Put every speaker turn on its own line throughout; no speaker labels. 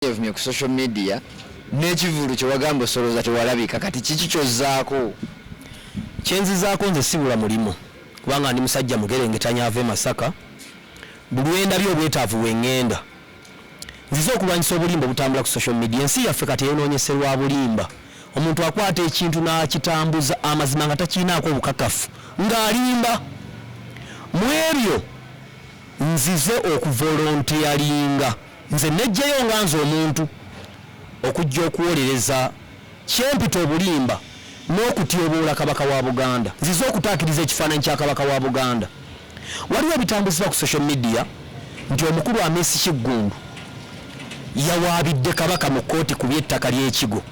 ku social media n'ekivulu kye wagamba osoloza tewalabika kati kiki kyozzaako?
Kyenzizaako nze sibula mulimu kubanga ndi musajja mugerengetanya ave Masaka buli ndabye obwetaavu wengenda nzize okulwanyisa obulimba obutambula ku social media. Ensi yaffe kati eyonoonyeserwa bulimba, omuntu akwata ekintu n'akitambuza amazima nga takinaako obukakafu ng'alimba. Mu ebyo nzize okuvolontiyalinga, nze nejjayo nga nze omuntu okujja okuwolereza kyempita obulimba n'okutyoboola kabaka wa Buganda. Nzize okutaakiriza ekifaananyi kya kabaka wa Buganda. Waliwo ebitambuzibwa ku social media nti omukulu Amisi Kiggundu yawaabidde kabaka mu kkooti ku by'ettaka ly'ekigo.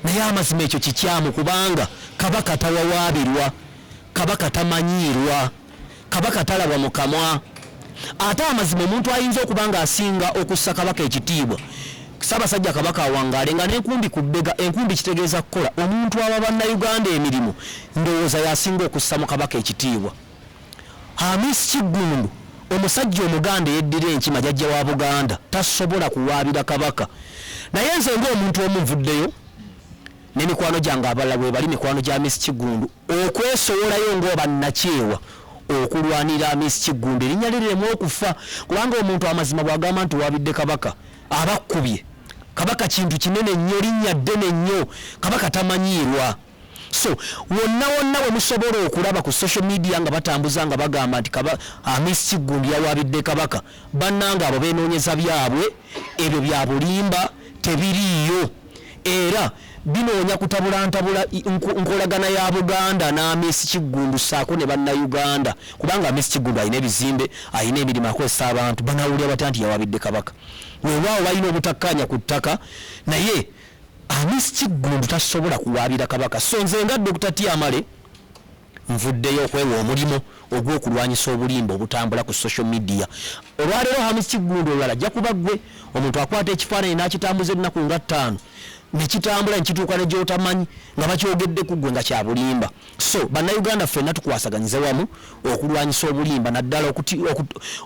Naye amazima ekyo kikyamu kubanga kabaka tawawaabirwa, kabaka tamanyiirwa, kabaka talaba mu kamwa. Ate amazima omuntu ayinza okubanga asinga okussa kabaka ekitiibwa, Ssaabasajja Kabaka awangaale nga n'enkumbi ku bbega. Enkumbi kitegeeza kukola omuntu aba bannayuganda emirimu, ndowooza yasinga okussa mu kabaka ekitiibwa. Amisi Kiggundu omusajja omuganda yeddira enkima jjajja wa Buganda tasobola kuwaabira kabaka. Naye nze ng'omuntu omuvuddeyo n'emikwano gyange abalala bwe bali mikwano gya Amisi Kiggundu okwesowolayo ng'oba nnakyewa okulwanira Amisi Kiggundu erinnya liremu okufa, kubanga omuntu amazima bw'agamba nti waabidde kabaka aba akkubye. Kabaka kintu kinene nnyo, linnya ddene nnyo, kabaka tamanyiirwa. So wonna we musobola okulaba ku social media nga batambuza nga bagamba nti Amisi Kiggundu yawaabidde kabaka, bannanga abo beenoonyeza byabwe, ebyo bya bulimba tebiriiyo era binoonya kutabula nkolagana ya Buganda n'Amisi Kiggundu saako ne bannayuganda, kubanga Amisi Kiggundu alina ebizimbe, alina emirimu akozesa abantu, banawulira batya nti yawaabidde kabaka. Weewaawo balina obutakkaanya ku ttaka, naye Amisi Kiggundu tasobola kuwaabira kabaka. So nze nga Dr. Tyamale nvuddeyo okwewa omulimu ogw'okulwanyisa obulimba obutambula ku social media. Olwaleero Amisi Kiggundu olwala ajja kuba ggwe omuntu akwata ekifaananyi n'akitambuza ennaku nga 5 nekitambula nekituuka ne gy'otamanyi nga bakyogedde ku ggwe nga kya bulimba. So bannayuganda ffenna tukwasaganyize wamu okulwanyisa obulimba, naddala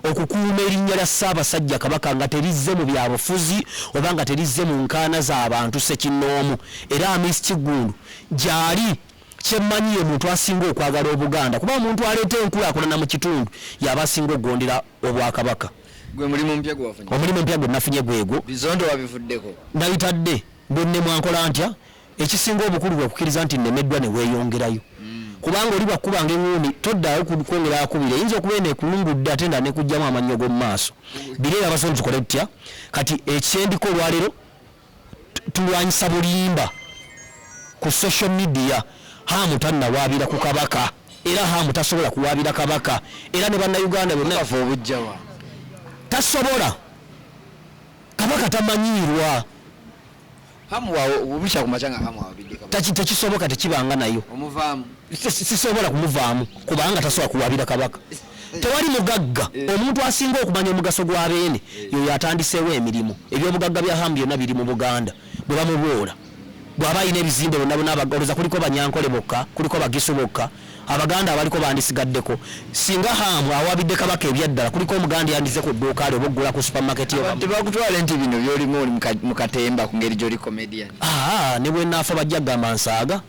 okukuuma erinnya lya Ssaabasajja Kabaka nga terizze mu byabufuzi oba nga terizze mu nkaana z'abantu ssekinnoomu. Era Amisi Kiggundu gy'ali kyemmanyi omuntu asinga okwagala Obuganda, kuba omuntu aleeta enkulaakulana mu kitundu yaba asinga okugondera Obwakabaka.
Gwe mulimu mpya gwe wafunye?
Omulimu mpya gwe nafunye gwegwo.
Bizondo wabivuddeko?
Nabitadde bwenne mwankola ntya, ekisinga obukulu bwe kukkiriza nti nnemeddwa ne weeyongerayo. Kubanga oli bwakubanga enguumi toddayo kwongera akubira, eyinza okuba eno ekulungudde ate nda ne kujjamu amannyo g'omu maaso. Bireera abasobola tukole tutya? Kati ekyendiko olwaleero tulwanyisa bulimba ku social media. Hamu tannawaabira ku kabaka, era Hamu tasobola kuwaabira kabaka, era ne bannayuganda bonna
obujjawa
tasobola. Kabaka tamanyiirwa.
Hamu wabusha kumachanga Hamu wabidde kabaka
Tekisoboka, tekibanga nayo.
Omuvaamu
sisobola kumuvaamu kubanga tasobola kuwaabira kabaka. Tewali mugagga omuntu asinga okumanya omugaso gwa beene yoyo atandiseewo emirimu. Ebyobugagga bya Hamu byonna biri mu Buganda. Bwe bamuboola bw'aba alina ebizimbe bonna abagoloza, kuliko Banyankole bokka, kuliko Bagisu bokka, Abaganda abaliko bandisigaddeko. Singa Hamu awaabidde kabaka ebyaddala, kuliko omuganda yandize ku dduuka ali oba oggula ku supermarket yo.
Tebakutwala nti bino by'olimu oli mu katemba ku ngeri gy'oli comedian.
Ne bwe naafa bajja gamba nsaaga.